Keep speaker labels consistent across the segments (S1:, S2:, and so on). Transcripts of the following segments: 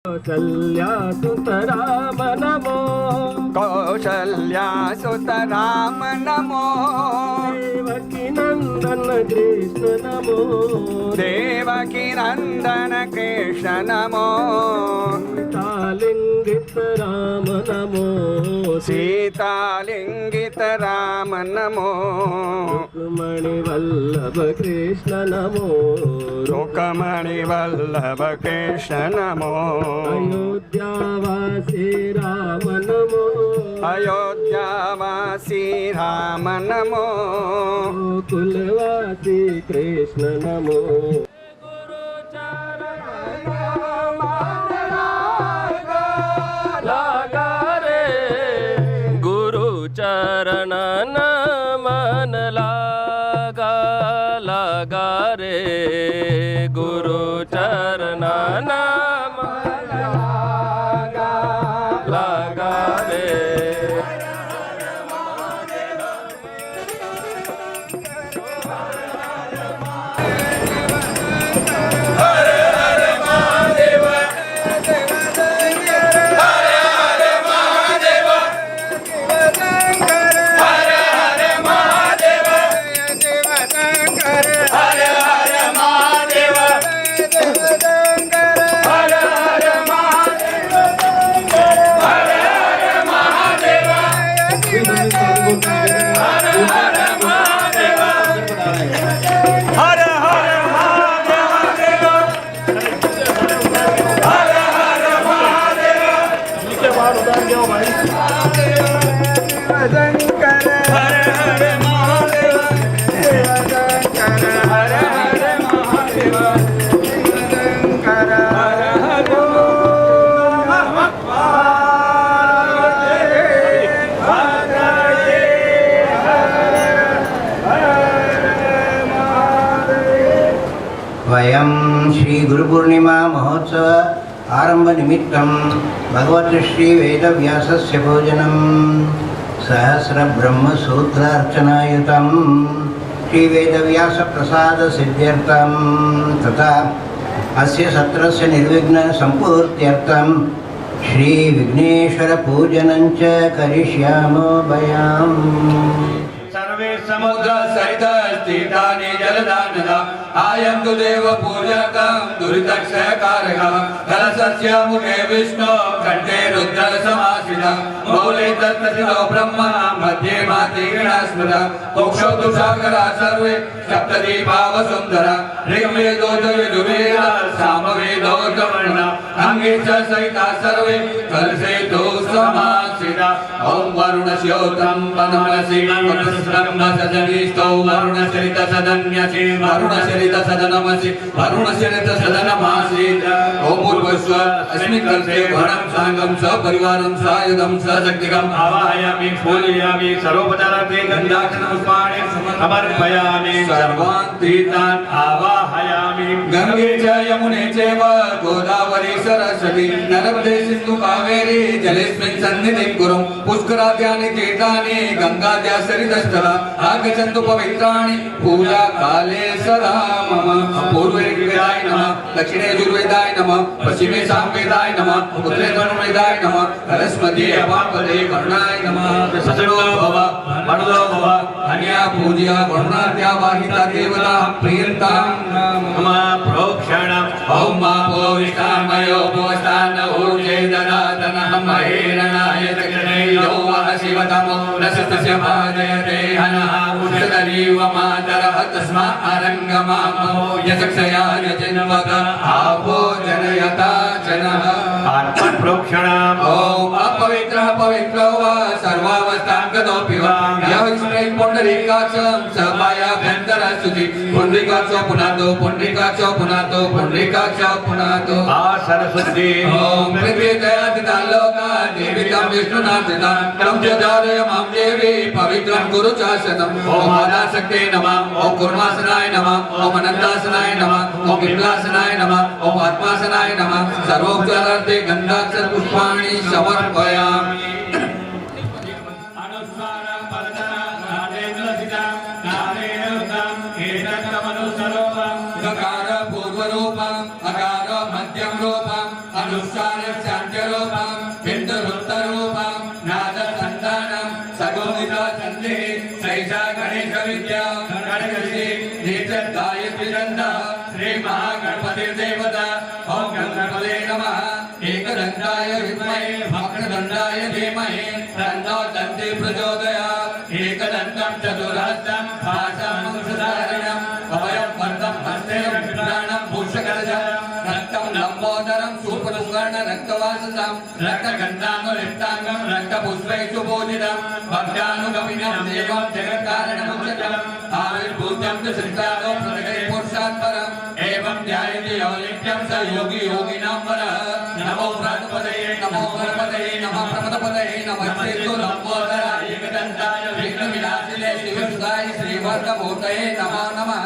S1: कौशल्यासुत राम नमो
S2: कौशल्यासुत राम नमो
S1: देवकी नंदन कृष्ण नमो
S2: देवकी नंदन कृष्ण नमो
S1: सीतालिंगित राम नमो
S2: सीतालिंगित राम नमो
S1: रुक्मणी वल्लभ कृष्ण नमो
S2: रुक्मणी वल्लभ कृष्ण नमो
S1: अयोध्यावासी राम नमो
S2: अयोध्यावासी राम नमो
S1: कुलवासी कृष्ण नमो चरण मन लागा लागा रे गुरु चरण मन लागा लागा रे
S3: वयं श्री गुरुपूर्णिमा महोत्सव आरंभ निमित्तं भगवत श्री वेदव्यासस्य भोजनं सहस्र ब्रह्म सूत्रार्चनायुतं श्री वेदव्यास प्रसाद सिद्ध्यर्थं तथा अस्य सत्रस्य निर्विघ्न संपूर्त्यर्थं श्री विघ्नेश्वर पूजनं च करिष्यामो वयम्
S4: सर्वे समुद्र सहित स्थितानि जलदानदा आयन्तु देव पूजकं दुरितक्षयकारकः कलशस्य मुखे विष्णु कण्ठे रुद्र समाश्रितः मौले तत्प्रथितो ब्रह्म मध्ये मातृगणा स्मृता मोक्षो दुषाकरा सर्वे सप्तदीपा वसुन्धरा ऋग्वेदो यजुर्वेद सामवेदो गवर्ण अंगे च सहिता सर्वे कलशेतो समाश्रिता ॐ वरुणस्योत्रं वनमनसि ब्रह्मसजनिष्ठो वरुणचरित सदन्यसि वरुणचरित सदनमसि वरुणचरित सदनमासि ॐ पूर्वस्व अस्मिन् कल्पे वरणं साङ्गं सपरिवारं सायुधं सशक्तिकम् आवाहयामि पूजयामि सर्वोपचारार्थे गन्धाक्षरपुष्पाणि समर्पयामि सर्वान् तीर्थान् आवाहयामि गंगे च यमुने चैव गोदावरी सरस्वती नर्मदे सिन्धु कावेरी जलेस्मिन् सन्निधिं कुरु पुष्कराद्यानि तीर्थानि गंगाद्या सरितस्थला आगच्छन्तु पवित्राणि पूजा काले सदा मम पूर्वे ऋग्वेदाय नमः दक्षिणे यजुर्वेदाय नमः पश्चिमे सामवेदाय नमः उत्तरे धनुर्वेदाय नमः सरस्वती अपापदे करुणाय नमः सजनो भव वरदो भव अन्या पूज्या वरुणाद्या वाहिता देवता प्रियन्तां मम प्रोक्षणम् ॐ मापो विष्टामयो भोस्तान ऊर्जे ददातनः महेरणाय दक्षिणे यो वः शिवतमो रसतस्य भाजयते हनः उषदरीव मातरः तस्मा अरङ्गमामो यचक्षयाय जन्मक आपो जनयता जनः आत्मन् प्रोक्षणम् ॐ अपवित्रः पवित्रो वा सर्वावस्थां गतोऽपि वा यः स्मरेत् पुण्डरीकाक्षं स पायाभ्यन्तरस्तुति पुण्डरीकाक्षो पुनातो पुण्डरीकाक्षो पुनातो पुण्डरीकाक्षो पुनातो आसनशुद्धि ॐ पृथ्वीतयादिताल्लोका देवितां विष्णुनाथितां तं च धारय मां देवी पवित्रं कुरु चासनम् ॐ आदाशक्ते नमः ॐ कुर्मासनाय नमः ॐ अनन्तासनाय नमः ॐ बिम्लासनाय नमः ॐ आत्मासनाय नमः सर्वोपचारार्थे गन्धाक्षर पुष्पाणि समर्पयामि पूर्व रूपम अकार मध्यम रूपम अनुष्ठान शान्तिरूपं बिन्दुरुत्तरूपं नादसन्धानं सगोदिताचन्दे सैषा गणेशविद्या गणगणेशे नेत्रगायत्री छन्दः श्रीमहागणपतिर्देवता ॐ गणपतये नमः एकदन्ताय विद्महे वक्रतुण्डाय धीमहि तन्नो दन्ती प्रचोदयात् एकदन्तं चतुर्हस्तं भासमंसधारिणम् अभयं वरदं हस्तेन प्राणं भूषकरजं रक्तं लम्बोदरं शूर्पणुकर्ण रक्तवाससं रक्तगन्धानुलिप्ताङ्गं रक्तपुष्पैः सुपूजितं भक्तानुगमिनं देवं जगत्कारणमुच्यतम् आविर्भूतं च सृष्टादो प्रकटे पुरुषात् परम् एवं ध्यायति यो नित्यं स योगी योगिनां वरः नमो प्राणपतये नमो गणपतये नमः प्रमदपतये नमः श्रीस्तु लम्बोदराय एकदन्ताय विघ्नविनाशिने शिवसुताय श्रीवर्धमूर्तये नमो नमः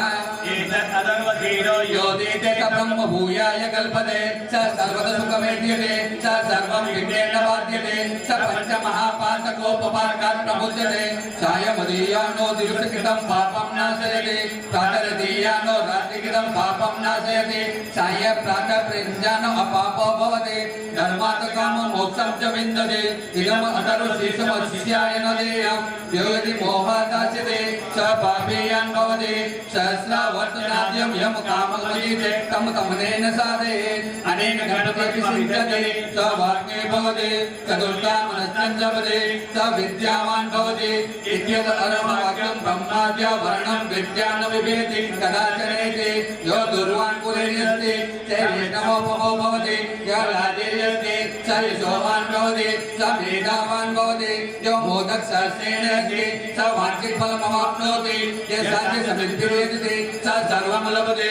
S4: योदीते स ब्रह्म भूयाय कल्पते स सर्वतसुखमेध्यते स सर्वं विघ्नेन बाध्यते स पञ्चमहापातकोपपातकात् प्रमुच्यते सायमदीयानो दिवसकृतं पापं नाशयति प्रातरदीयानो रात्रिकृतं पापं नाशयति साय प्रातः प्रयुञ्जानो अपापो भवति धर्मात्मकामो मोक्षं च विन्दते इदम् अतरुशीर्षमशिष्याय न देयं यो यदि मोहादास्यते स पापीयान् भवति सहस्रावर्तनाद्यं यं काममदीते तं तमनेन साधयेत् अनेन गणपतिः सिद्ध्यते स वाक्ये भवति चतुर्थामनश्चं जपते स विद्यावान् भवति इत्यत अरमवाक्यं ब्रह्माद्या वर्णं विद्या न विभेति कदाचनेति यो दुर्वान् कुलेर्यस्ति स वेदमोपमो भवति यो लाजेर्यस्ति स यशोवान् भवति स मेधावान् भवति यो मोदक सहस्रेण अस्ति स वाञ्छितफलमवाप्नोति ये साध्य समिद्धिरेति स सर्वं लभते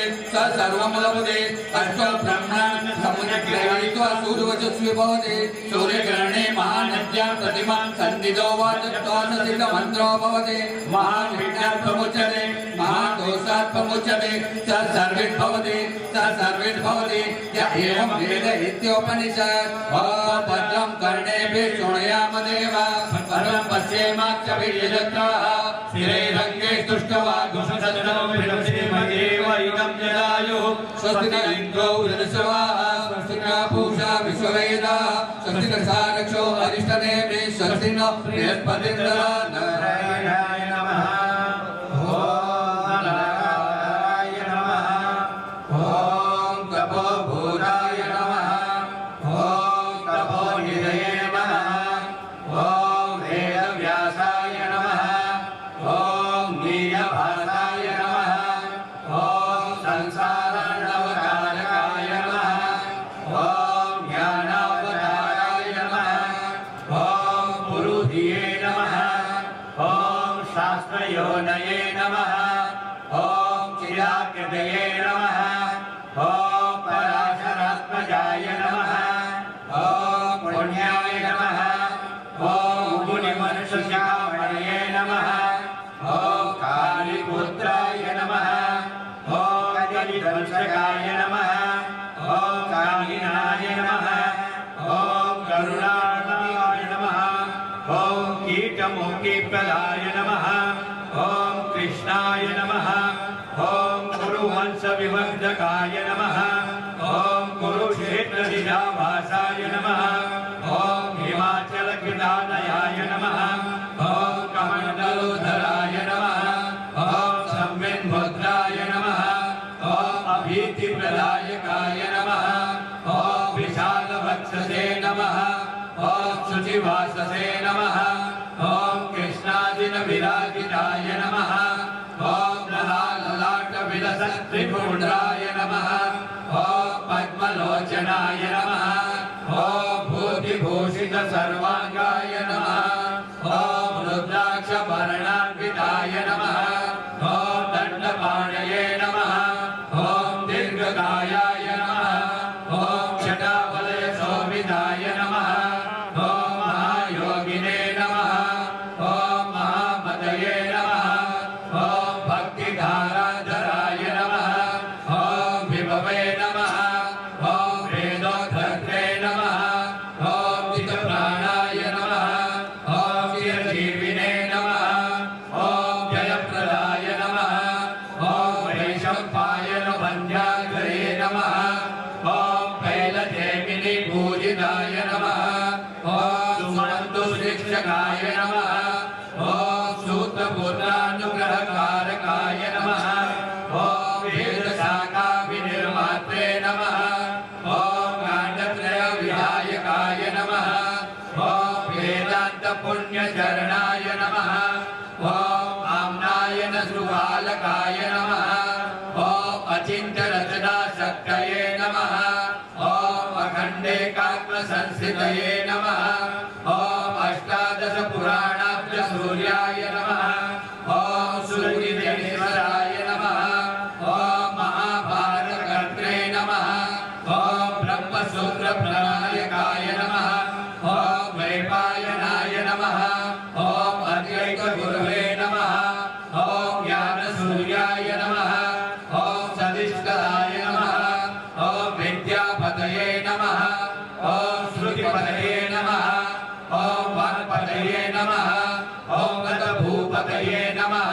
S4: अष्टो ब्रह्मान् समुद्रग्रहीत्वा सूर्यवचस्वी भवति सूर्यग्रहणे महानद्यां प्रतिमां सन्निधो वा तत्त्वाससिद्धमन्त्रो भवति महाविघ्नात् प्रमुच्यते महादोषात् प्रमुच्यते स सर्विद्भवति य एवं वेद इत्योपनिषत् भद्रं कर्णेभिः शृणुयाम देवा परं पश्येमाक्षभिर्यजत्राः स्थिरैरङ्गे तुष्टवागुषसदनोभिरक्षेमदेव इदं जलायुः स्वस्ति न इन्द्रो वृधस्वाः स्वस्ति न पूषा विश्ववेदाः स्वस्ति न सारक्षो अरिष्टनेमिः स्वस्ति न बृहस्पतिर्दधातु नमः
S5: योनये नमः ॐ चिराकृतये नमः ॐ पराशरात्मजाय नमः ॐ पुण्याय नमः ॐ मुनिमनुष्यशिखामणये नमः ॐ कालीपुत्राय नमः ॐ कलिदंशकाय नमः ॐ कामिनाय नमः ॐ करुणाय नमः ॐ कीटमुखीप्रदाय नमः ॐ कृष्णाय नमः ॐ कुरुवंशविवर्धकाय नमः ॐ कुरुक्षेत्रदिशाभासाय नमः ॐ हिमाचलकृतानयाय नमः ॐ कमण्डलोधराय नमः ॐ संविन्मुद्राय नमः ॐ अभीतिप्रदायकाय नमः ॐ विशालवक्षसे नमः ॐ शुचिवाससे नमः ॐ कृष्णाजिनविराजिताय नमः ॐ ललाटविलसत्त्रिपुण्ड्राय नमः ॐ पद्मलोचनाय नमः ॐ भूतिभूषितसर्वाङ्गाय नमः ॐ रुद्राक्षवर्णान्विताय नमः ॐ दण्डपाणये नमः ॐ दीर्घकायाय नमः ॐ जटावलयशोभिताय नमः ॐ महायोगिने नमः ॐ महामतये नमः ॐ भक्तिधाराधराय नमः ॐ विभवे नमः ॐ वेदोद्धत्रे नमः ॐ चित्तप्राणाय नमः ॐ चिरजीविने नमः ॐ जयप्रदाय नमः ॐ वैशम्पायन वन्द्याग्रे नमः ॐ कैलजेमिनि पूजित चरणाय नमः ॐ आम्नाय नसुबालकाय नमः ॐ अचिन्त्यरचनाशक्तये नमः ॐ अखण्डेकात्मसंस्थितये नमः ॐ अष्टादशपुराणाभ्य सूर्याय नमः ॐ सूर्यदेवेश्वराय नमः ॐ महाभारतकर्त्रे नमः ॐ ब्रह्मसूत्रप्रणायकाय नमः ॐ वैपायनाय नमः ॐ अद्वैतगुरवे नमः ॐ ज्ञानसूर्याय नमः ॐ सदिष्टाय नमः ॐ विद्यापतये नमः ॐ श्रुतिपतये नमः ॐ वाक्पतये नमः ॐ गतभूपतये नमः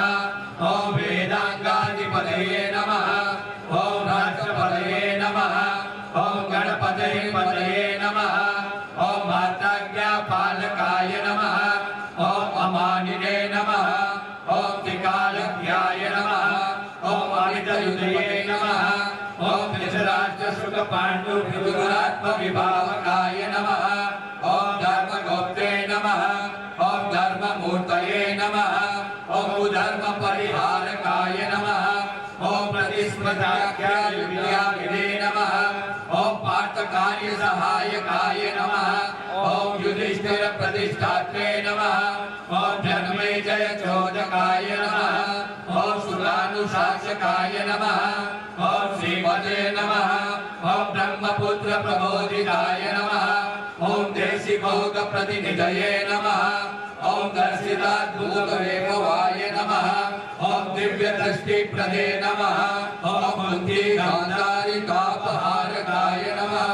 S5: ॐ वेदांगाधिपतये नमः ॐ राष्ट्रपतये नमः ॐ गणपतये पतये नमः ॐ माताज्ञापालकाय नमः ॐ अमानिने नमः ॐ त्रिकालज्ञाय नमः ॐ अमितयुधये नमः ॐ धृतराष्ट्रशुकपाण्डुविभावकाय नमः ॐ धर्मगोप्ते नमः ॐ धर्ममूर्तये नमः ॐ धर्मपरिहारकाय नमः ॐ प्रतिस्पर्धाख्यायुध्याविदे नमः ॐ पार्थकार्यसहायकाय नमः ॐ युधिष्ठिरप्रतिष्ठात्रे नमः ॐ जन्मेजयचोदकाय नमः ॐ सुरानुशासकाय नमः ॐ श्रीमते नमः ॐ ब्रह्मपुत्रप्रबोधिताय नमः ॐ देशिभोगप्रतिनिधये नमः ॐ दर्शिताद्भुतवेगवाय नमः ॐ दिव्यदृष्टिप्रदे नमः ॐ बुद्धिगान्धारिकापहारकाय नमः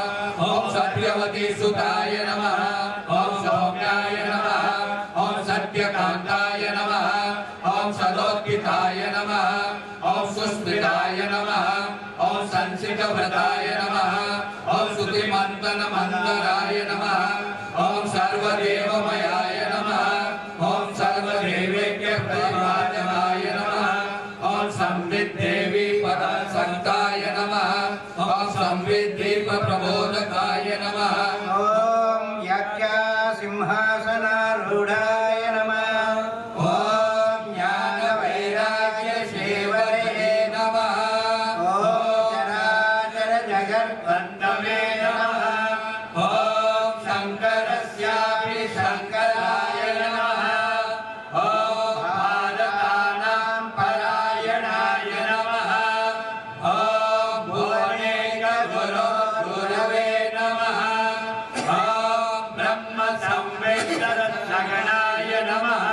S5: ॐ सत्यवतीसुताय नमः ॐ सौम्याय नमः ॐ सत्यकान्ताय नमः ॐ सदोत्थिताय नमः ॐ सुस्मिताय नमः ॐ संसितव्रताय नमः ॐ स्तुतिमन्तनमन्तराय नमः ॐ सर्वदेवमयाय नमः ॐ सर्वदेवैक्यप्रतिपादकाय नमः ॐ संविद्देवी पदसक्ताय नमः ॐ संविद्दीपप्रबोधकाय नमः
S3: ॐ याज्ञसिंहासनारूढाय नमः
S5: ॐ ज्ञानवैराग्यसेवने नमः
S3: ॐ चराचरजगद्बन्धवे
S5: नमः ॐ शङ्करस्यापि शङ्कराय नमः ॐ भारतानां परायणाय नमः ॐ भुवनेकगुरो गुरवे नमः ॐ ब्रह्मसंवेदसगणाय नमः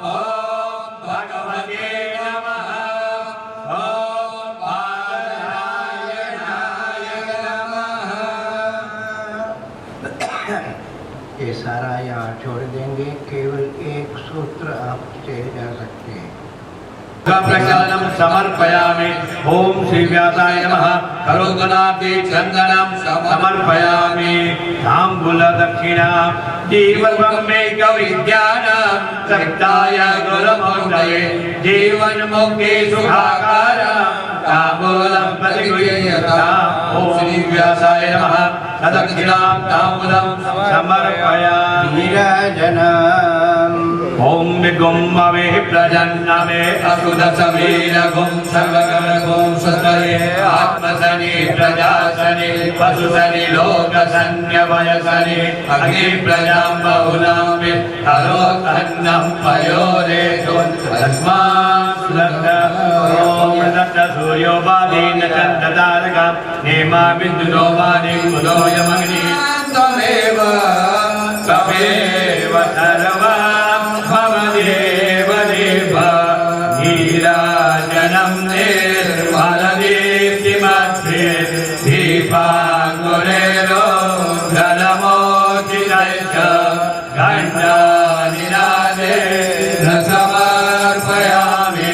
S5: ॐ भगवते नमः ॐ पादरायणाय नमः।
S3: ये सारा यहाँ छोड़ देंगे, केवल एक सूत्र आपसे जा सकते हैं।
S5: प्रसादं समर्पयामि ओम श्री व्यासाय नमः करोदनाब्धि चन्दनं समर्पयामि ताम्बूल दक्षिणा जीवमेक विद्यानां सत्ताय गुरुमूर्तये जीवन मुक्ति सुखाकार ताम्बूलं प्रतिगृह्यताम् ओम श्री व्यासाय नमः दक्षिणां ताम्बूलं समर्पयामि
S3: नीराजनम्
S5: ओम विगुम अवे प्रजन्नमे असुदसवीर गुम सर्वगण गुम सतये आत्मसनि प्रजासनि पशुसनि लोकसन्य वयसनि अग्नि प्रजां बहुलां हरोत्तन्नं पयोरे तस्मात् ओम दत्त सूर्योपाधीन चन्द्रतारकं नेमा विद्युतोपाधिं मुदोयमग्नि त्वमेव त्वमेव सर्वं भवदेव देव नीराजनं निर्मलदीप्तिमध्ये दीपाङ्कुरेरो जलमोचितैश्च घण्टानिनादे न समर्पयामि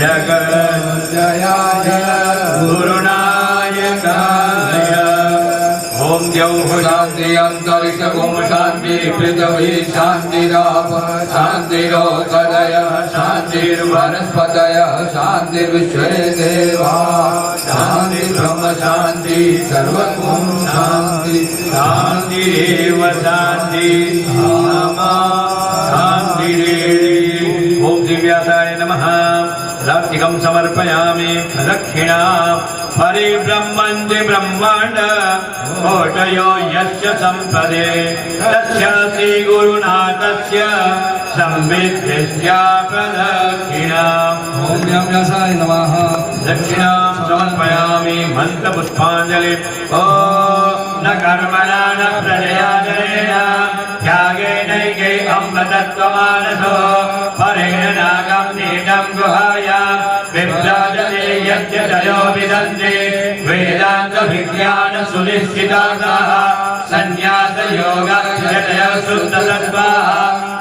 S5: जगज्जयाय गुरुनायकाय ओम द्यौः शान्ति अन्तरिक्ष ओम शान्ति पृथिवी शान्तिराप शान्तिरोषधयः शान्तिर्वनस्पतयः शान्तिर्विश्वे देवा शान्ति ब्रह्म शान्ति सर्वं शान्ति शान्तिरेव शान्ति स्वास्तिकं समर्पयामि प्रदक्षिणा परिब्रह्मन्ति ब्रह्माण्ड कोटयो यस्य सम्पदे तस्य श्रीगुरुनाथस्य संविद्यस्य प्रदक्षिणा
S4: ॐ व्यासाय नमः
S5: दक्षिणां समर्पयामि मन्त्रपुष्पाञ्जलि ओ न कर्मणा न प्रजया जनेन त्यागेनैके अमृतत्वमानसो परेण नागं नीतं गुहाया विभ्राजते यज्ञतयो विदन्ते वेदान्तविज्ञान सुनिश्चिताः सन्न्यासयोगजतयः शुद्धसत्त्वाः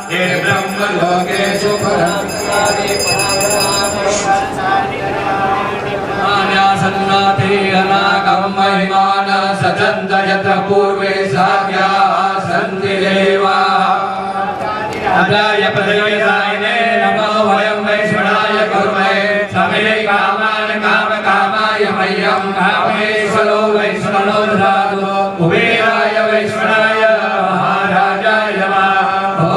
S5: ते ब्रह्मलोकेषु
S4: सन्नाथे अनागम महिमान सचन्त यत्र पूर्वे साध्याः सन्ति देवाः अदाय प्रदयसायिने नमो वयं वैष्णवाय कुर्महे समे कामान् कामकामाय मह्यं कामेश्वरो वैष्णवो ददातु कुबेराय वैष्णवाय महाराजाय नमः ॐ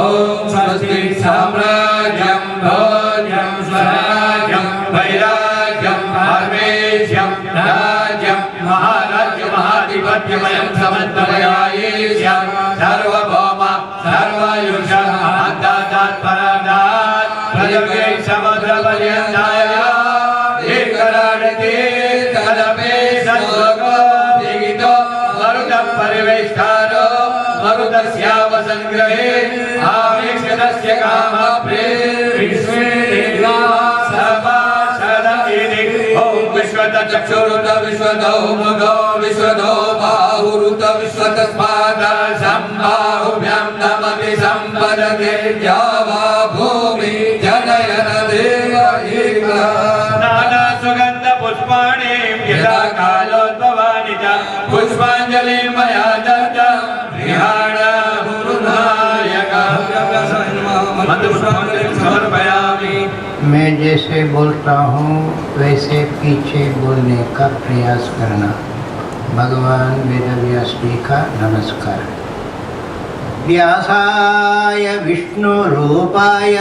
S4: स्वस्ति साम्राज्यं भोज्यं स्वराज्यं वैराग्यं परमेश्यं राज्यं महाराज्य महाधिपत्यमयं समन्वयायेष्यं सर्वभौम सर्वायुष अद्दात् परादात् प्रयोगे समुद्रपर्यन्ताय एकराडते कलपे सद्लोको विगितो मरुतः परिवेष्टारो मरुतस्यावसङ्ग्रहे आवेक्षतस्य कामप्रे विश्वे चक्षुरुत विश्वतो मुखो विश्वतो बाहुरुत विश्वतस्मात् सम्बाहुभ्यां नमति सम्पदते द्यावा भूमि जनयन देव नाना सुगन्ध पुष्पाणि यथा कालोद्भवानि च पुष्पाञ्जलि मया दत्तं गृहाण गुरुनायक मन्त्रपुष्पाञ्जलिं समर्पयामि।
S3: मैं जैसे बोलता हूँ वैसे पीछे बोलने का प्रयास करना। भगवान वेदव्यास जी का नमस्कार। व्यासाय विष्णुरूपाय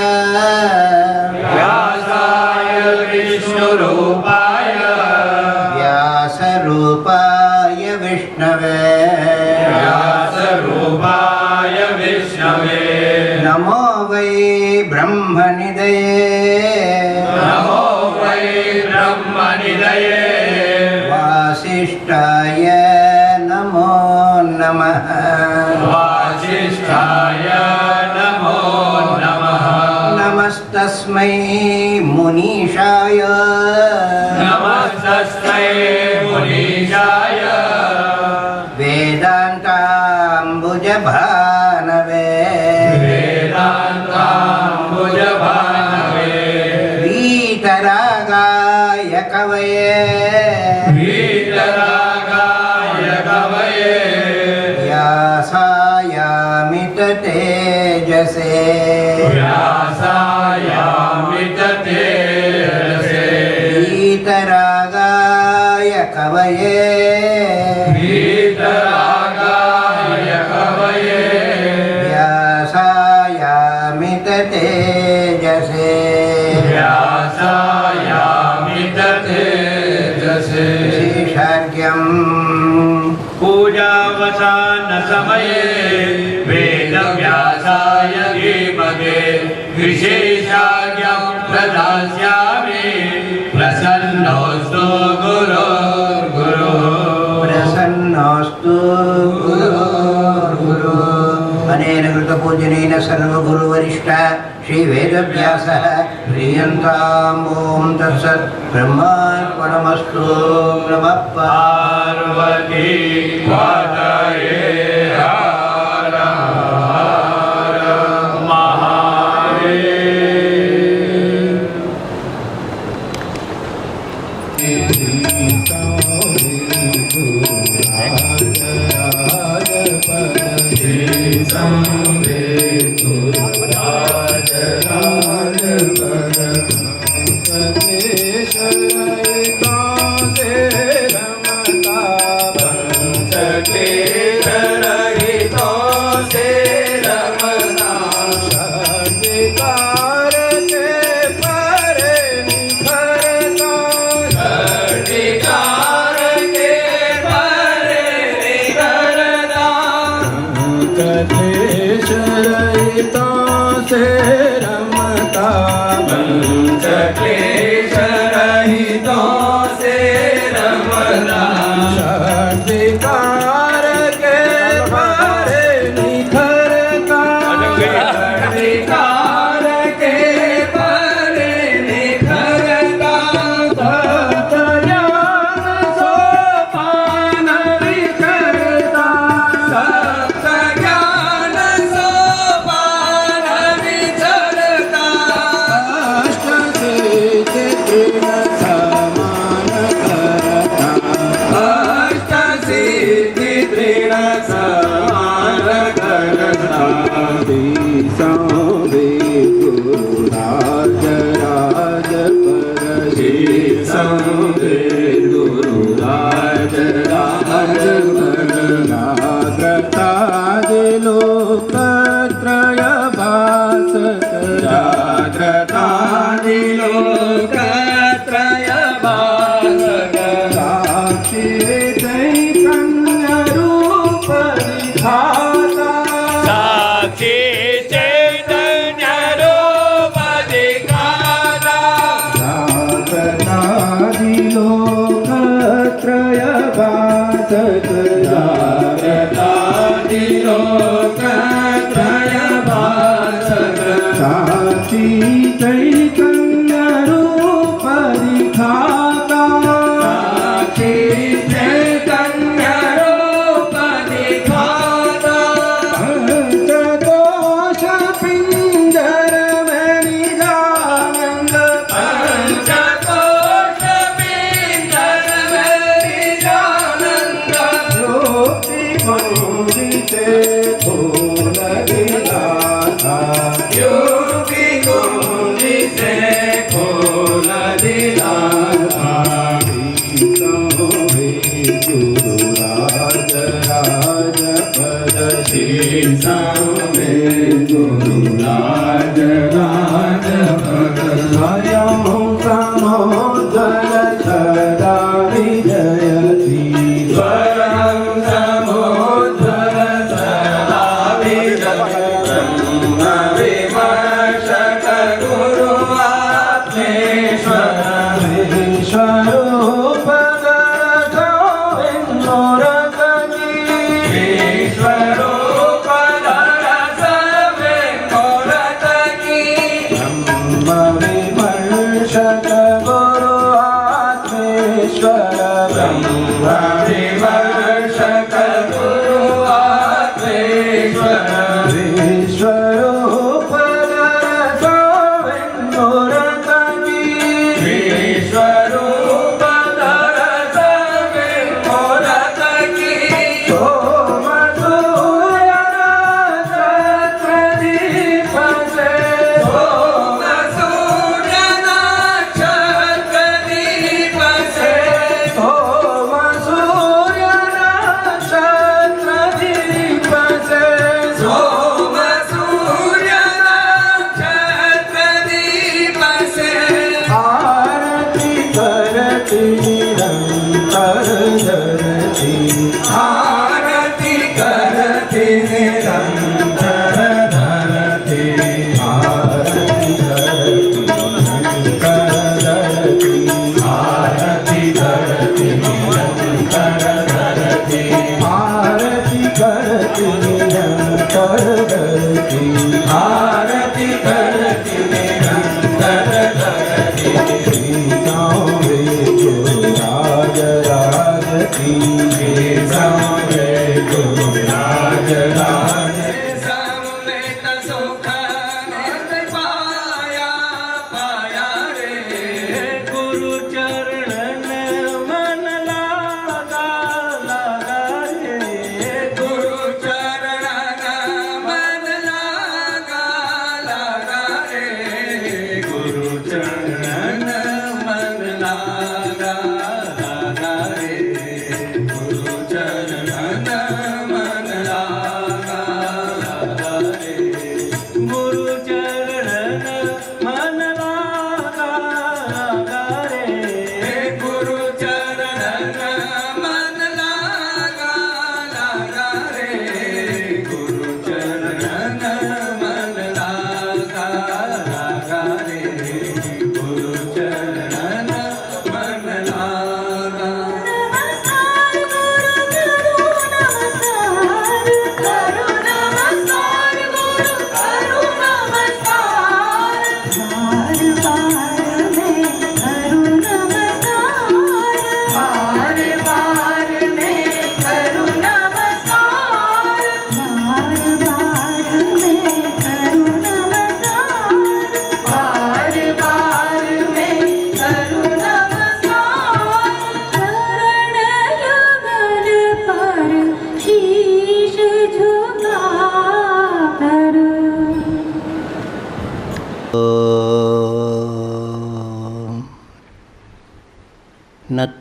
S3: व्यासरूपाय विष्णवे नमो वै ब्रह्मनिधये वासिष्ठाय नमो नमः नमस्तस्मै मुनीशाय वेदान्ताम्बुजभानवे वीतरागाय कवये व्यासायामित तेजसे वीतरागाय कवये व्यासायामित तेजसे शेषार्घ्यं
S5: पूजावसान समये वेदव्यासाय धीमहि विशेषाज्ञं प्रदास्यामि प्रसन्नोऽस्तु
S3: प्रसन्नोऽस्तु गुरुर्गुरु अनेन कृतपूजनेन सर्वगुरुवरिष्ठ श्रीवेदव्यासः प्रीयन्ताम् ॐ तत्सत् ब्रह्मार्पणमस्तु नमः
S5: पार्वती पातये हर हर महादेव।
S2: कार के परे निखर से रमता
S1: पंच क्लेश रहितों से रमता
S2: शक्तिकार के परे निखरता
S1: अधिकार के परे निखरता
S2: सत्यज्ञान सोपान विचरता
S1: सप्त ज्ञान सोपान विचरता
S2: अष्ट सिद्धि तृण समान करता
S1: अष्ट सिद्धि तृण समान करता
S2: गुरुराज राज पर
S1: संवे गुरुराज राज
S2: लोकत्रय भास
S1: जाग्रतादिलोकत्रय भासक
S2: साक्षी चैतन्य रूप दिखाता
S1: साक्षी चैतन्य रूप दिखाता
S2: लोकत्रय भासक
S1: जाग्रतादिलोकत्रय भासक
S2: साक्षी चैतन्य रूप दिखाता
S1: साक्षी चैतन्य रूप दिखाता
S2: पंचकोश पिंजर में निजानंद
S1: पंचकोश पिंजर में निजानंद
S2: ज्योति कुंडी से खोल दिलाता
S1: योगी कुंडी से खोल दिलाता
S2: गुरुराज राज पद
S1: संवे गुरुराज राज पद
S2: स्वयं समोदर सदा विजयति
S1: स्वयं समुद्र सदा ब्रह्म विमर्शक गुरु आत्मेश्वर विश्वरूपधर सवे मूरत की ब्रह्म विमर्शक गुरु आत्मेश्वर विश्वरूपधर सवे मूरत की सोम सूर्य नक्षत्र दीप से सोम सूर्य नक्षत्र दीप से
S2: आरती करती निरंतर धरती
S1: आरती करती निरंतर धरती
S2: आरती करती निरंतर धरती
S1: आरती करती निरंतर धरती
S2: आरती करती निरंतर धरती
S1: आरती करती निरंतर धरती
S2: सांवे गुरुराज राज की
S1: संवे गुरुराज राज समेत सुख नित पाया पाया रे गुरु चरण मन लागा लागा रे गुरु चरण मन लागा लागा रे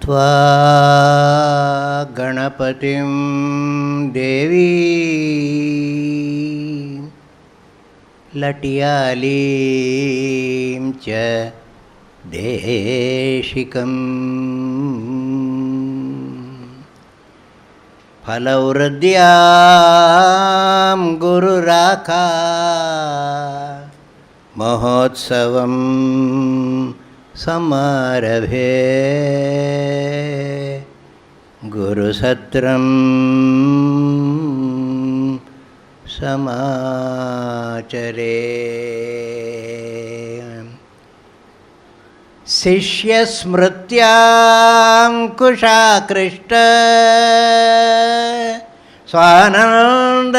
S3: नत्वा गणपतिं देवी लट्यालीं च देशिकम् फलवृद्ध्यां गुरुराखा महोत्सवं समारभे गुरुसत्रं समाचरे शिष्यस्मृत्याङ्कुशाकृष्ट स्वानन्द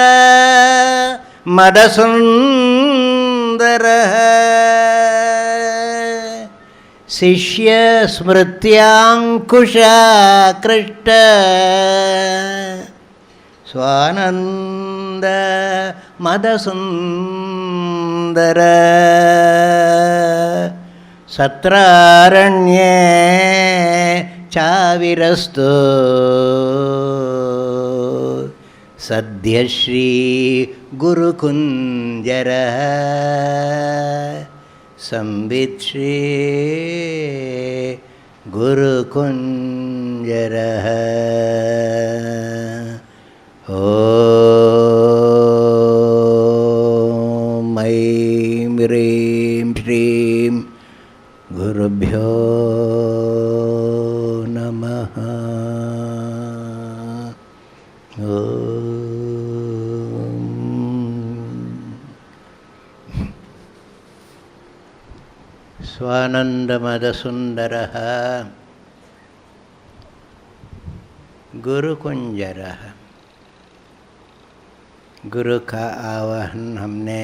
S3: मदसुन्दरः शिष्यस्मृत्याङ्कुशाकृष्ट स्वानन्द मदसुन्दर सत्रारण्ये चाविरस्तु सद्यश्री गुरुकुञ्जरः संवित्श्री गुरुकुञ्जरः ॐ ऐं ह्रीं श्रीं गुरुभ्यो नमः। स्वानन्दमदसुन्दरः गुरुकुञ्जरः। गुरु का आवाहन हमने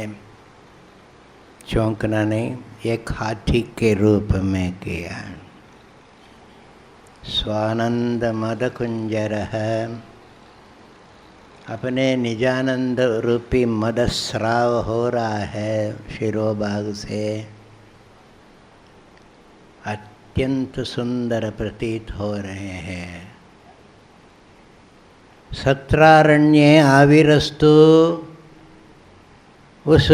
S3: चौंकना नहीं, एक हाथी के रूप में किया। स्वानंद मदकुंजरः, अपने निजानंद रूपी मदस्राव हो रहा है शिरोभाग से, अत्यंत सुंदर प्रतीत हो रहे हैं। सत्रारण्ये आविरस्तु, उस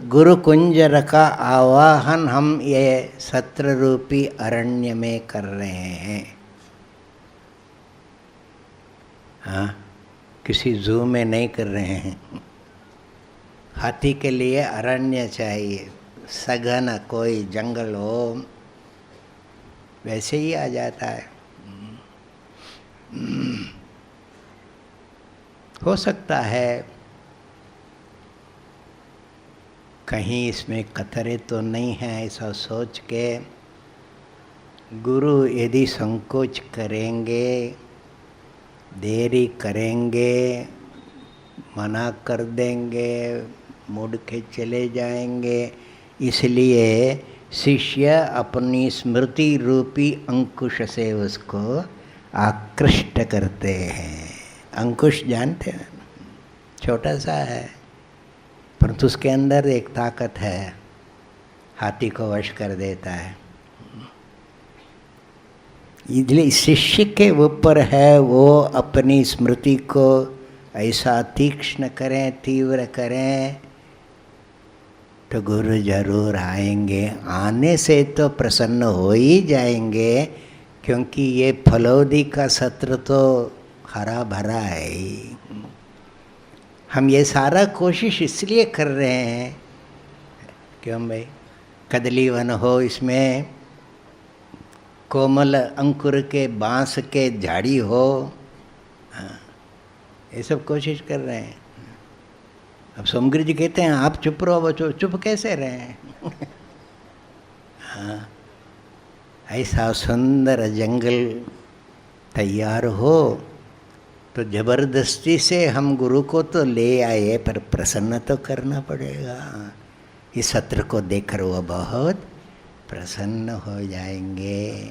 S3: गुरु कुंजर का आवाहन हम ये सत्र रूपी अरण्य में कर रहे हैं। हाँ, किसी जू में नहीं कर रहे हैं। हाथी के लिए अरण्य चाहिए, सघन कोई जंगल हो, वैसे ही आ जाता है। हो सकता है कहीं इसमें कतरे तो नहीं हैं, ऐसा सोच के गुरु यदि संकोच करेंगे, देरी करेंगे, मना कर देंगे, मुड़ के चले जाएंगे, इसलिए शिष्य अपनी स्मृति रूपी अंकुश से उसको आकृष्ट करते हैं। अंकुश जानते हैं, छोटा सा है, परंतु उसके अंदर एक ताकत है, हाथी को वश कर देता है। इसलिए शिष्य के ऊपर है, वो अपनी स्मृति को ऐसा तीक्ष्ण करें, तीव्र करें, तो गुरु जरूर आएंगे। आने से तो प्रसन्न हो ही जाएंगे, क्योंकि ये फलोदी का सत्र तो हरा भरा है ही। हम ये सारा कोशिश इसलिए कर रहे हैं, क्यों भाई, कदली वन हो, इसमें कोमल अंकुर के बांस के झाड़ी हो, हाँ, ये सब कोशिश कर रहे हैं। अब सोमगिरी जी कहते हैं आप चुप रहो बच्चों, चुप कैसे रहे? हाँ, ऐसा सुंदर जंगल तैयार हो तो जबरदस्ती से हम गुरु को तो ले आए, पर प्रसन्न तो करना पड़ेगा। इस सत्र को देखकर वो बहुत प्रसन्न हो जाएंगे।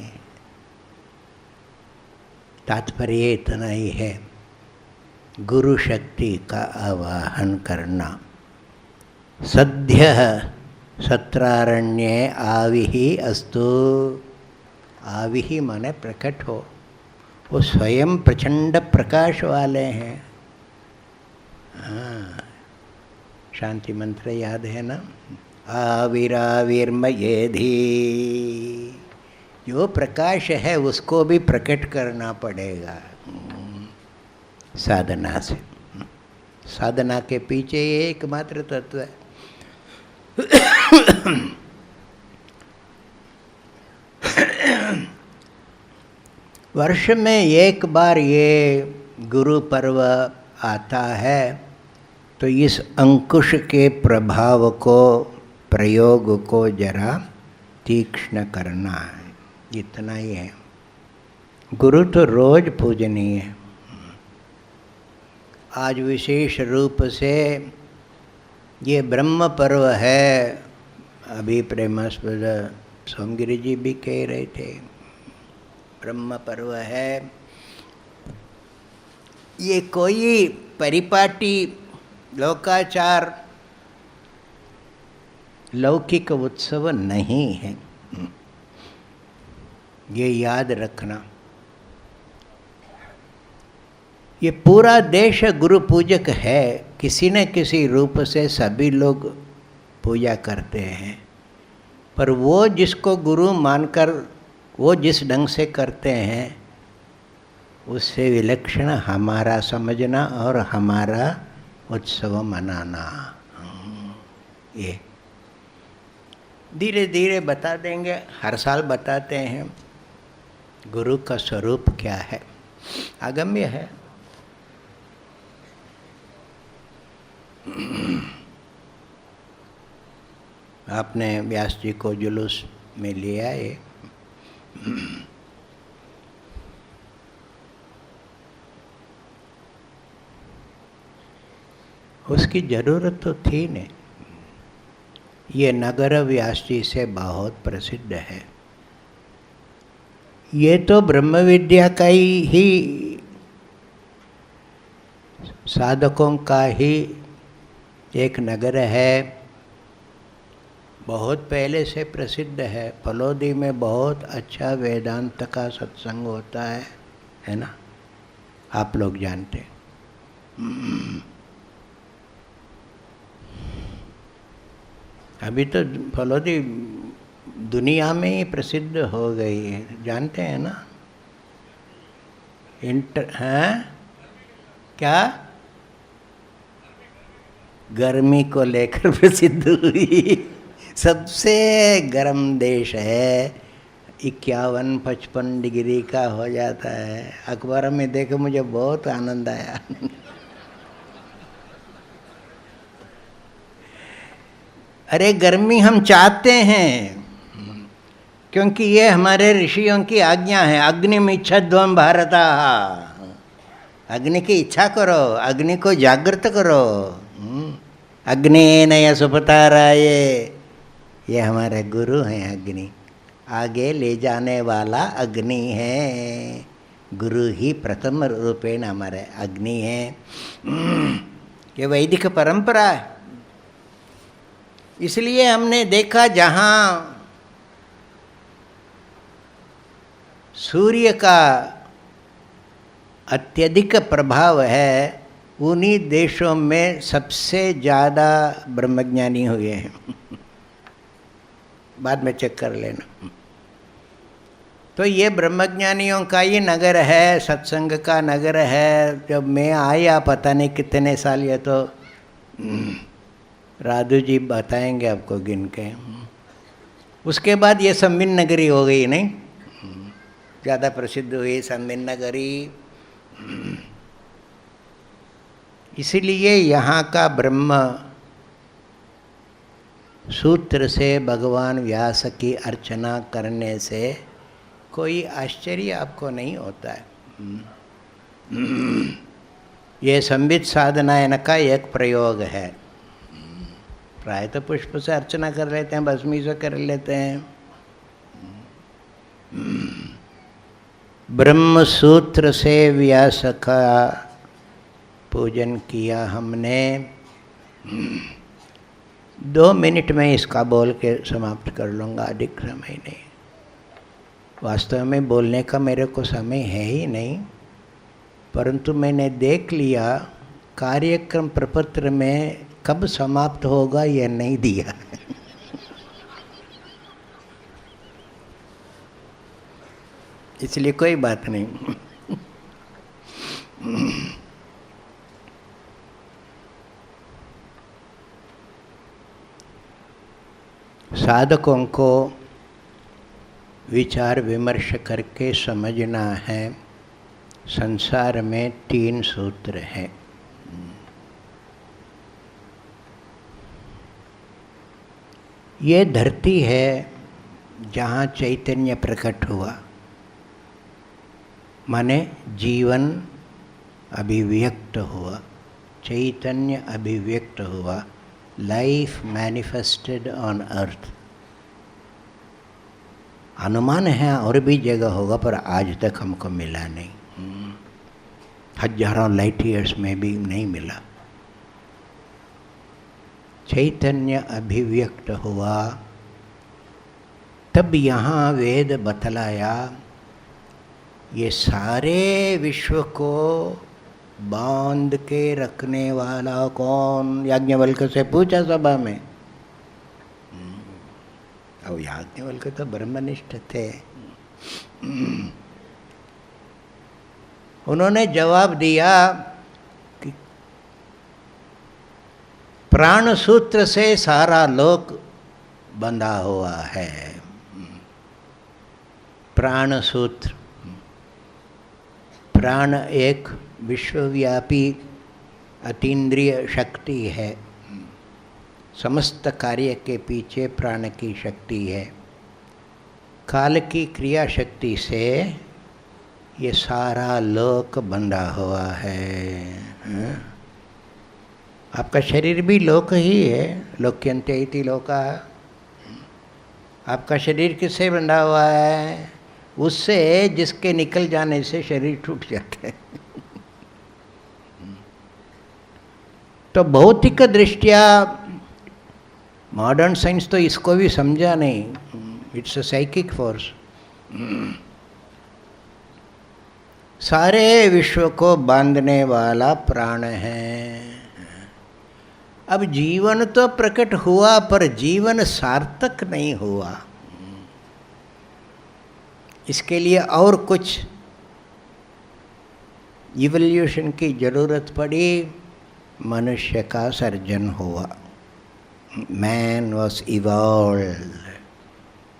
S3: तात्पर्य इतना ही है, गुरु शक्ति का आवाहन करना। सद्य सत्रारण्ये आविहि अस्तु, आविहि माने प्रकट हो, वो स्वयं प्रचंड प्रकाश वाले हैं। हाँ, शांति मंत्र याद है ना? आविराविर्मयेधि, जो प्रकाश है उसको भी प्रकट करना पड़ेगा साधना से। साधना के पीछे ये एकमात्र तत्व है। वर्ष में एक बार ये गुरु पर्व आता है, तो इस अंकुश के प्रभाव को, प्रयोग को जरा तीक्ष्ण करना है, इतना ही है। गुरु तो रोज पूजनीय है। आज विशेष रूप से ये ब्रह्म पर्व है। अभी प्रेमास्पद सोमगिरी जी भी कह रहे थे, ब्रह्म पर्व है। ये कोई परिपाटी लोकाचार लौकिक उत्सव नहीं है, ये याद रखना। ये पूरा देश गुरु पूजक है, किसी न किसी रूप से सभी लोग पूजा करते हैं, पर वो जिसको गुरु मानकर वो जिस ढंग से करते हैं उससे विलक्षण हमारा समझना और हमारा उत्सव मनाना। ये धीरे धीरे बता देंगे, हर साल बताते हैं गुरु का स्वरूप क्या है, अगम्य है। आपने व्यास जी को जुलूस में लिया है, उसकी ज़रूरत तो थी नहीं। ये नगर व्यास जी से बहुत प्रसिद्ध है। ये तो ब्रह्म विद्या का ही साधकों का ही एक नगर है, बहुत पहले से प्रसिद्ध है। फलोदी में बहुत अच्छा वेदांत का सत्संग होता है ना, आप लोग जानते हैं। अभी तो फलोदी दुनिया में ही प्रसिद्ध हो गई है, जानते हैं ना। हैं क्या? गर्मी को लेकर प्रसिद्ध हुई। सबसे गर्म देश है, 51-55 डिग्री का हो जाता है। अखबार में देखे मुझे बहुत आनंद आया। अरे गर्मी हम चाहते हैं, क्योंकि ये हमारे ऋषियों की आज्ञा है। अग्निमिच्छध्वं भारता, अग्नि की इच्छा करो, अग्नि को जागृत करो। अग्नि नय सुपताराय, ये हमारे गुरु हैं। अग्नि आगे ले जाने वाला अग्नि है, गुरु ही प्रथम रूपेण हमारे अग्नि है। ये वैदिक परंपरा है। इसलिए हमने देखा जहाँ सूर्य का अत्यधिक प्रभाव है, उन्हीं देशों में सबसे ज़्यादा ब्रह्मज्ञानी हुए हैं। बाद में चेक कर लेना। तो ये ब्रह्मज्ञानियों का ही नगर है, सत्संग का नगर है। जब मैं आया पता नहीं कितने साल, ये तो राधू जी बताएंगे आपको गिन के। उसके बाद ये सम्मिन नगरी हो गई, नहीं ज़्यादा प्रसिद्ध हुई सम्मिन नगरी। इसीलिए यहाँ का ब्रह्म सूत्र से भगवान व्यास की अर्चना करने से कोई आश्चर्य आपको नहीं होता है। ये संबित साधना का एक प्रयोग है। प्राय तो पुष्प से अर्चना कर लेते हैं, भस्मी से कर लेते हैं। ब्रह्म सूत्र से व्यास का पूजन किया हमने। 2 मिनट में इसका बोल के समाप्त कर लूँगा, अधिक समय नहीं। वास्तव में बोलने का मेरे को समय है ही नहीं, परंतु मैंने देख लिया कार्यक्रम प्रपत्र में कब समाप्त होगा यह नहीं दिया। इसलिए कोई बात नहीं। साधकों को विचार विमर्श करके समझना है, संसार में 3 सूत्र हैं। ये धरती है जहाँ चैतन्य प्रकट हुआ, माने जीवन अभिव्यक्त हुआ, चैतन्य अभिव्यक्त हुआ, लाइफ मैनिफेस्टेड ऑन अर्थ। अनुमान है और भी जगह होगा, पर आज तक हमको मिला नहीं। हजारों लाइट ईयर्स में भी नहीं मिला। चैतन्य अभिव्यक्त हुआ, तब यहाँ वेद बतलाया ये सारे विश्व को बांध के रखने वाला कौन? याज्ञवल्क्य से पूछा सभा में। अब याज्ञवल्क्य तो ब्रह्मनिष्ठ थे। उन्होंने जवाब दिया कि प्राण सूत्र से सारा लोक बंधा हुआ है। प्राण सूत्र, प्राण एक विश्वव्यापी अतीन्द्रिय शक्ति है। समस्त कार्य के पीछे प्राण की शक्ति है। काल की क्रिया शक्ति से ये सारा लोक बंधा हुआ है। आपका शरीर भी लोक ही है, लोक्यन्ते इति लोका। आपका शरीर किससे बंधा हुआ है? उससे जिसके निकल जाने से शरीर टूट जाता है। तो भौतिक दृष्टिया मॉडर्न साइंस तो इसको भी समझा नहीं। It's a psychic force. सारे विश्व को बांधने वाला प्राण है। अब जीवन तो प्रकट हुआ, पर जीवन सार्थक नहीं हुआ। इसके लिए और कुछ इवोल्यूशन की जरूरत पड़ी। मनुष्य का सर्जन हुआ। Man was evolved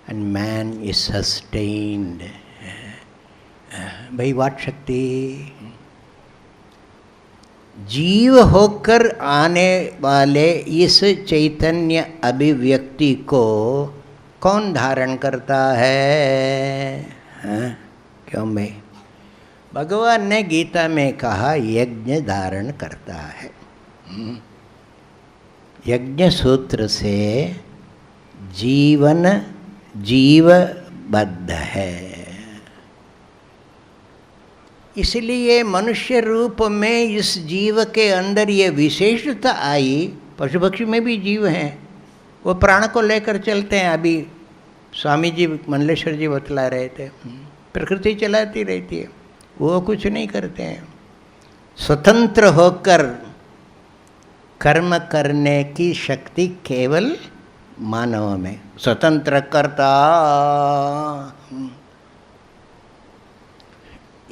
S3: and man is sustained. भाई वाट शक्ति जीव होकर आने वाले इस चैतन्य अभिव्यक्ति को कौन धारण करता है? क्यों भाई? भगवान ने गीता में कहा यज्ञ धारण करता है। यज्ञ सूत्र से जीवन जीवबद्ध है। इसलिए मनुष्य रूप में इस जीव के अंदर ये विशेषता आई। पशु पक्षी में भी जीव हैं, वो प्राण को लेकर चलते हैं। अभी स्वामी जी मंडलेश्वर जी बतला रहे थे, प्रकृति चलाती रहती है, वो कुछ नहीं करते हैं। स्वतंत्र होकर कर्म करने की शक्ति केवल मानव में। स्वतंत्र कर्ता।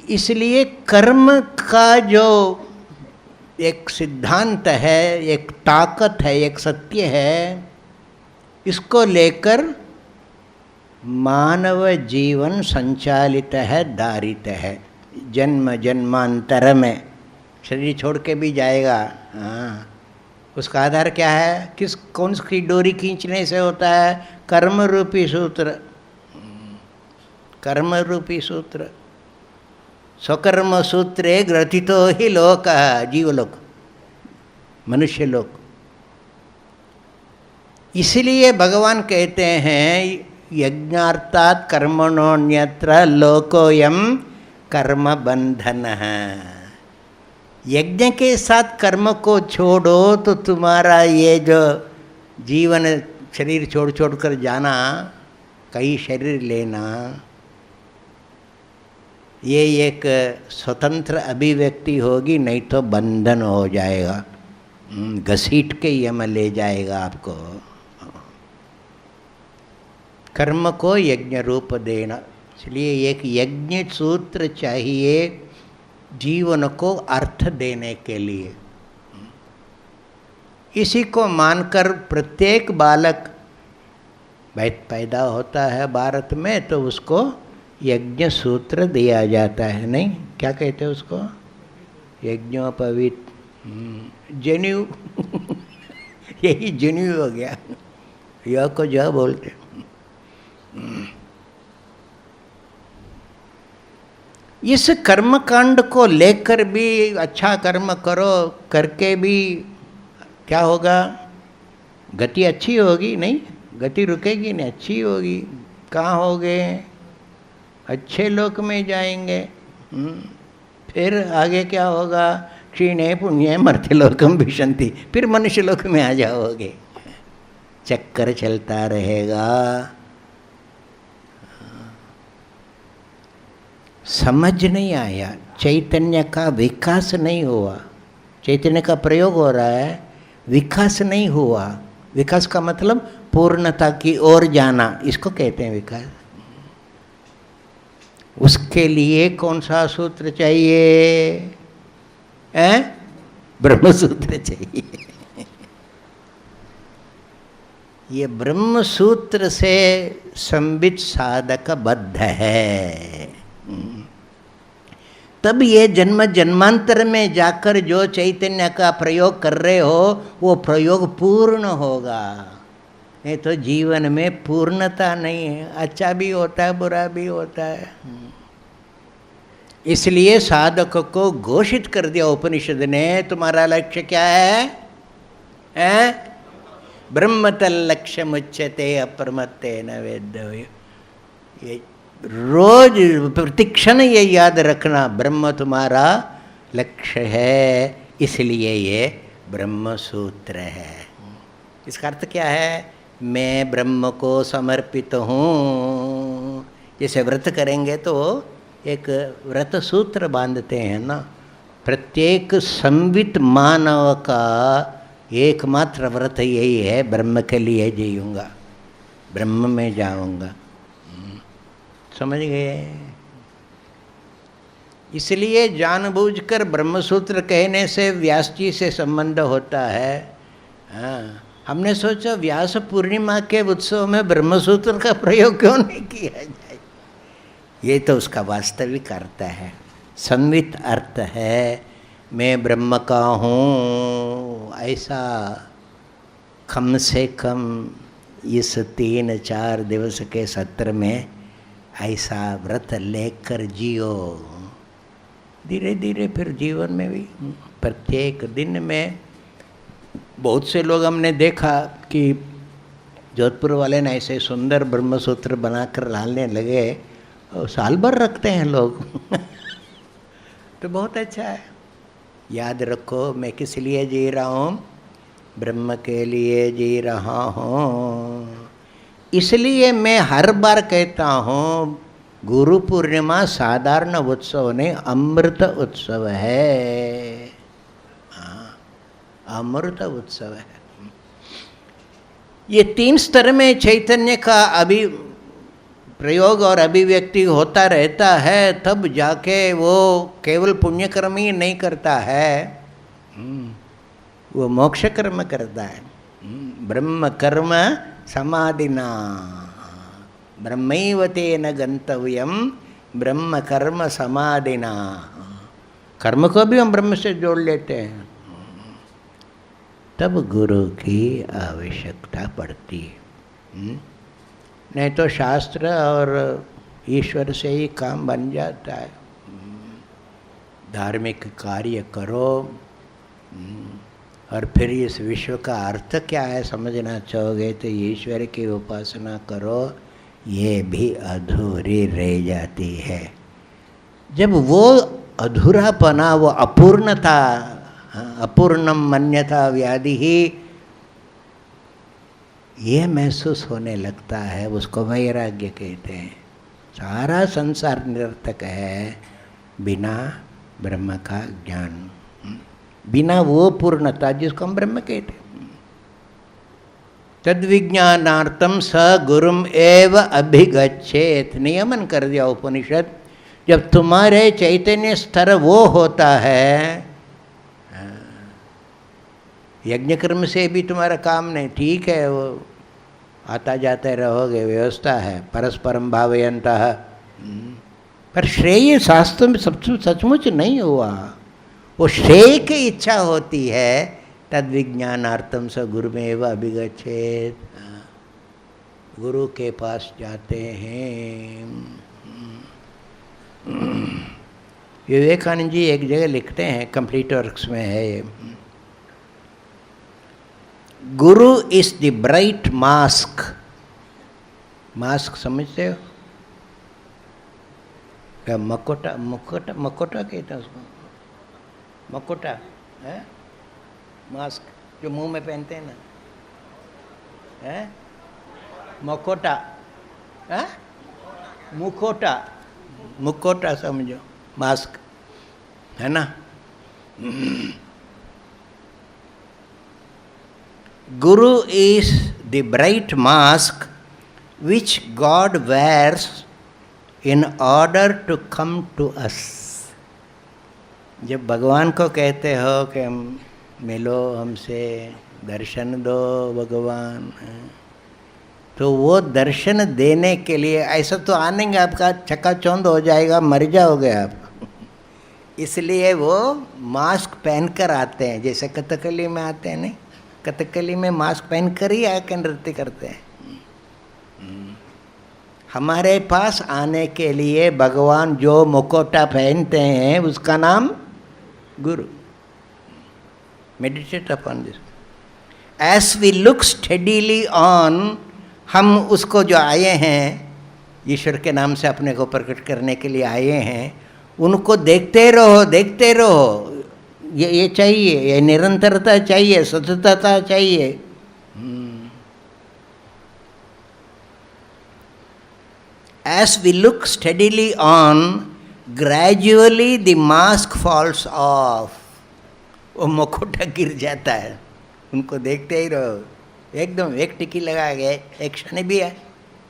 S3: इसलिए कर्म का जो एक सिद्धांत है, एक ताकत है, एक सत्य है, इसको लेकर मानव जीवन संचालित है, धारित है। जन्म जन्मांतर में शरीर छोड़ के भी जाएगा। हाँ, उसका आधार क्या है? कौन सी डोरी खींचने से होता है? कर्म रूपी सूत्र। कर्म रूपी सूत्र। स्वकर्म सूत्रे ग्रथितो ही लोक, जीवलोक, मनुष्य लोक। इसलिए भगवान कहते हैं यज्ञार्थात् कर्मणोऽन्यत्र लोकोऽयं कर्म बंधन है। यज्ञ के साथ कर्म को छोड़ो तो तुम्हारा ये जो जीवन, शरीर छोड़ छोड़ कर जाना, कई शरीर लेना, ये एक स्वतंत्र अभिव्यक्ति होगी, नहीं तो बंधन हो जाएगा, घसीट के यम ले जाएगा आपको। कर्म को यज्ञ रूप देना, इसलिए एक यज्ञ सूत्र चाहिए जीवन को अर्थ देने के लिए। इसी को मानकर प्रत्येक बालक पैदा होता है भारत में, तो उसको यज्ञ सूत्र दिया जाता है, नहीं क्या कहते हैं उसको, यज्ञोपवीत जनेऊ यही जनेऊ हो गया, यह को जो बोलते। इस कर्म कांड को लेकर भी अच्छा कर्म करो, करके भी क्या होगा, गति अच्छी होगी, नहीं गति रुकेगी नहीं, अच्छी होगी। कहाँ होगे, अच्छे लोक में जाएंगे। फिर आगे क्या होगा, क्षीणे पुण्य मर्त्य लोकम विशंति, फिर मनुष्य लोक में आ जाओगे। चक्कर चलता रहेगा। समझ नहीं आया, चैतन्य का विकास नहीं हुआ, चैतन्य का प्रयोग हो रहा है, विकास नहीं हुआ। विकास का मतलब पूर्णता की ओर जाना, इसको कहते हैं विकास। उसके लिए कौन सा सूत्र चाहिए, ब्रह्म सूत्र चाहिए। ये ब्रह्म सूत्र से संबित साधक बद्ध है। तब ये जन्म जन्मांतर में जाकर जो चैतन्य का प्रयोग कर रहे हो वो प्रयोग पूर्ण होगा, नहीं तो जीवन में पूर्णता नहीं है। अच्छा भी होता है, बुरा भी होता है। इसलिए साधक को घोषित कर दिया उपनिषद ने, तुम्हारा लक्ष्य क्या है? ब्रह्म तल लक्ष्य मुच्यते अप्रमत्ते न वेद्य। ये रोज प्रतिक्षण ये याद रखना, ब्रह्म तुम्हारा लक्ष्य है, इसलिए ये ब्रह्म सूत्र है। इसका अर्थ क्या है? मैं ब्रह्म को समर्पित हूँ। जैसे व्रत करेंगे तो एक व्रत सूत्र बांधते हैं ना, प्रत्येक संवित मानव का एकमात्र व्रत यही है, ब्रह्म के लिए जीऊँगा, ब्रह्म में जाऊँगा। समझ गए? इसलिए जानबूझकर ब्रह्मसूत्र कहने से व्यास जी से संबंध होता है। हाँ, हमने सोचा व्यास पूर्णिमा के उत्सव में ब्रह्मसूत्र का प्रयोग क्यों नहीं किया जाए। ये तो उसका वास्तविक अर्थ है, संवित अर्थ है। मैं ब्रह्म का हूँ, ऐसा कम से कम इस 3-4 दिवस के सत्र में ऐसा व्रत लेकर जियो। धीरे धीरे फिर जीवन में भी प्रत्येक दिन में, बहुत से लोग हमने देखा कि जोधपुर वाले ने ऐसे सुंदर ब्रह्मसूत्र बनाकर डालने लगे, और साल भर रखते हैं लोग। तो बहुत अच्छा है। याद रखो, मैं किस लिए जी रहा हूँ? ब्रह्म के लिए जी रहा हूँ। इसलिए मैं हर बार कहता हूँ, गुरु पूर्णिमा साधारण उत्सव नहीं, अमृत उत्सव है। हाँ, अमृत उत्सव है। ये 3 स्तर में चैतन्य का प्रयोग और अभिव्यक्ति होता रहता है, तब जाके वो केवल पुण्य कर्म ही नहीं करता है, वो मोक्ष कर्म करता है। ब्रह्म कर्म समाधिना ब्रह्मैव तेन गंतव्यम, ब्रह्म कर्म समाधिना। कर्म को भी हम ब्रह्म से जोड़ लेते हैं, तब गुरु की आवश्यकता पड़ती है। नहीं तो शास्त्र और ईश्वर से ही काम बन जाता है। धार्मिक कार्य करो और फिर इस विश्व का अर्थ क्या है समझना चाहोगे तो ईश्वर की उपासना करो, ये भी अधूरी रह जाती है। जब वो अधूरापना, वो अपूर्णता, अपूर्णम मन्यता व्याधि ही ये महसूस होने लगता है, उसको वैराग्य कहते हैं। सारा संसार निरर्थक है, बिना ब्रह्म का ज्ञान, बिना वो पूर्णता जिसको हम ब्रह्म कहते हैं। तद्विज्ञानार्थम स गुरुम एव अभिगच्छेत, नियमन कर दिया उपनिषद। जब तुम्हारे चैतन्य स्तर वो होता है, यज्ञ कर्म से भी तुम्हारा काम नहीं, ठीक है वो आता जाते रहोगे, व्यवस्था है, परस्परम भावयन्तः, पर श्रेय शास्त्र में सचमुच नहीं हुआ। वो श्रेय की इच्छा होती है, तद विज्ञानार्थम स गुरुमेव अभिगच्छेत, गुरु के पास जाते हैं। विवेकानंद जी एक जगह लिखते हैं, कंप्लीट वर्क्स में है ये, गुरु is the bright mask. Mask समझते हो क्या? मकोटा, मुकोटा, मकोटा कहते हैं उसको, मकोटा है मास्क जो मुंह में पहनते हैं ना, है मकोटा, है मुखोटा, मुखोटा समझो, मास्क है ना। Guru is the bright mask which God wears in order to come to us. जब भगवान को कहते हो कि मिलो हमसे, दर्शन दो भगवान, तो वो दर्शन देने के लिए, ऐसा तो आनेंगे आपका चकाचौंध हो जाएगा, मर जाओगे आप, इसलिए वो मास्क पहनकर आते हैं। जैसे कथकली में आते हैं, नहीं, कथकली में मास्क पहनकर ही आके नृत्य करते हैं। हमारे पास आने के लिए भगवान जो मुखौटा पहनते हैं उसका नाम Guru. Meditate upon this. As we look steadily on, हम उसको जो आए हैं ईश्वर के नाम से अपने को प्रकट करने के लिए आए हैं, उनको देखते रहो, देखते रहो। ये चाहिए, ये निरंतरता चाहिए, सततता चाहिए। As we look steadily on, gradually the mask falls off. वो मुखौटा गिर जाता है, उनको देखते ही रहो, एकदम एक टिकी लगा गए, एक क्षण भी है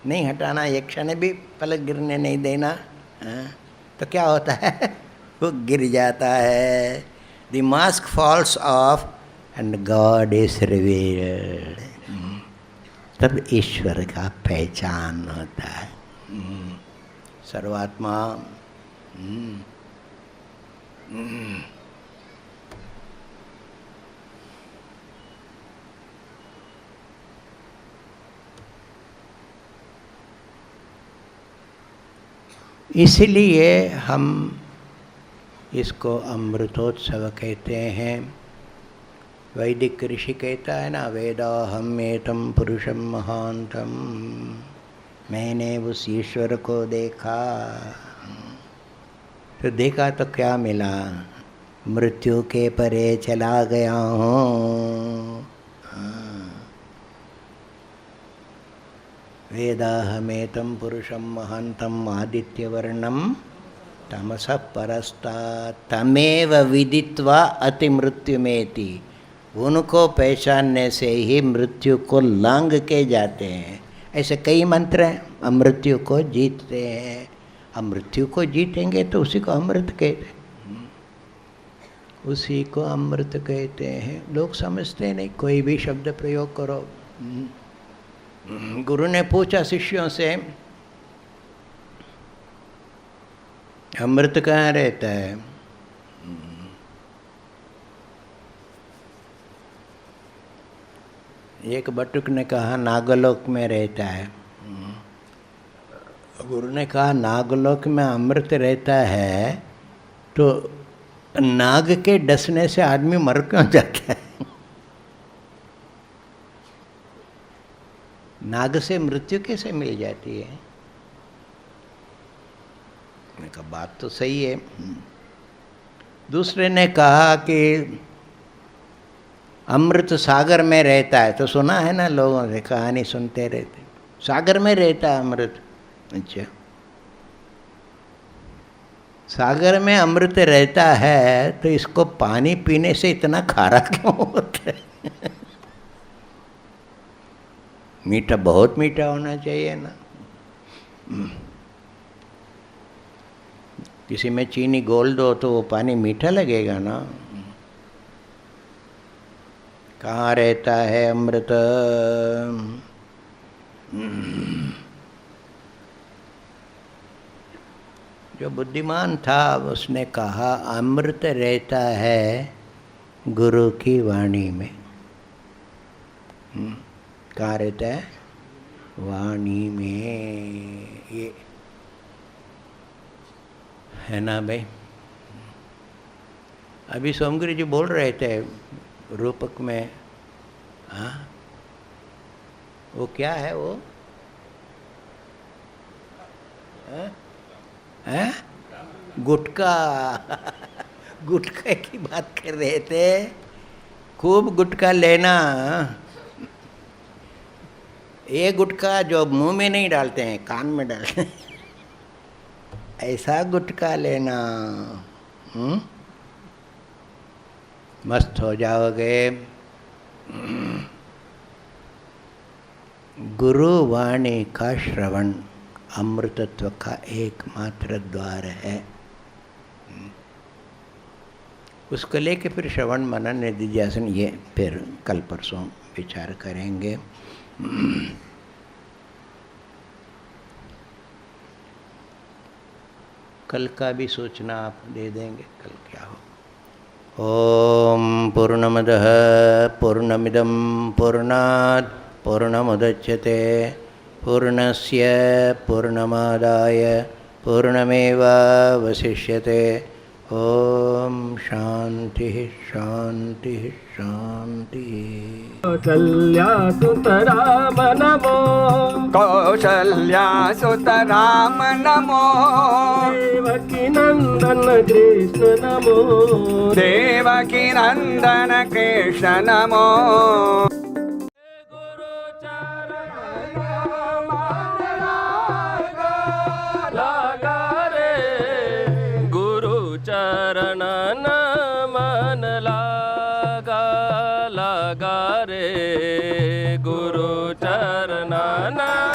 S3: नहीं हटाना, एक क्षण भी पलक गिरने नहीं देना, तो क्या होता है? वो गिर जाता है। The mask falls off and God is revealed. तब ईश्वर का पहचान होता है। सर्वात्मा इसलिए हम इसको अमृतोत्सव कहते हैं। वैदिक ऋषि कहता है ना, वेदाहम एतम पुरुषम महांतम, मैंने उस ईश्वर को देखा। तो देखा तो क्या मिला? मृत्यु के परे चला गया हूँ। वेदाहमेतम पुरुषम महांतम आदित्यवर्णम तमसः परस्तात् तमेव विदित्वा अति मृत्युमेति। उनको पहचानने से ही मृत्यु को लांघ के जाते हैं। ऐसे कई मंत्र हैं, अमृत्यु को जीतते हैं। हम मृत्यु को जीतेंगे तो उसी को अमृत कहते हैं, उसी को अमृत कहते हैं। लोग समझते नहीं, कोई भी शब्द प्रयोग करो। गुरु ने पूछा शिष्यों से, अमृत कहाँ रहता है? एक बटुक ने कहा नागलोक में रहता है। गुरु ने कहा नागलोक में अमृत रहता है तो नाग के डसने से आदमी मर क्यों जाता है? नाग से मृत्यु कैसे मिल जाती है? मैंने कहा बात तो सही है। दूसरे ने कहा कि अमृत सागर में रहता है, तो सुना है ना, लोगों से कहानी सुनते रहते, सागर में रहता है अमृत। अच्छा, सागर में अमृत रहता है तो इसको पानी पीने से इतना खारा क्यों होता है? मीठा, बहुत मीठा होना चाहिए ना। किसी में चीनी घोल दो तो वो पानी मीठा लगेगा ना। कहाँ रहता है अमृत? जो बुद्धिमान था उसने कहा अमृत रहता है गुरु की वाणी में। कहाँ रहता है? वाणी में। ये है ना भाई? अभी सोमगिरी जी बोल रहे थे रूपक में। हाँ, वो क्या है वो? हैं? गुटखा। गुटखा की बात कर रहे थे। खूब गुटखा लेना। ये गुटखा जो मुंह में नहीं डालते हैं, कान में डालते हैं, ऐसा गुटखा लेना। मस्त हो जाओगे। गुरु वाणी का श्रवण अमृतत्व का एकमात्र द्वार है। उसको लेके फिर श्रवण मनन निधिध्यासन ये फिर कल परसों विचार करेंगे। कल का भी सूचना आप दे देंगे, कल क्या हो। ओम पूर्णमदः पूर्णमिदं पूर्णात् पूर्णमुदच्यते पूर्णस्य पूर्णमादाय पूर्णमेवावशिष्यते। ओम शांति शांति शांति।
S1: कौशल्यासुत राम नमो,
S4: कौशल्यासुत राम नमो,
S1: देवकी नंदन कृष्ण नमो,
S4: देवकी नंदन कृष्ण नमो।
S1: चरण मन लागा लगा रे, गुरु चरण
S4: नमन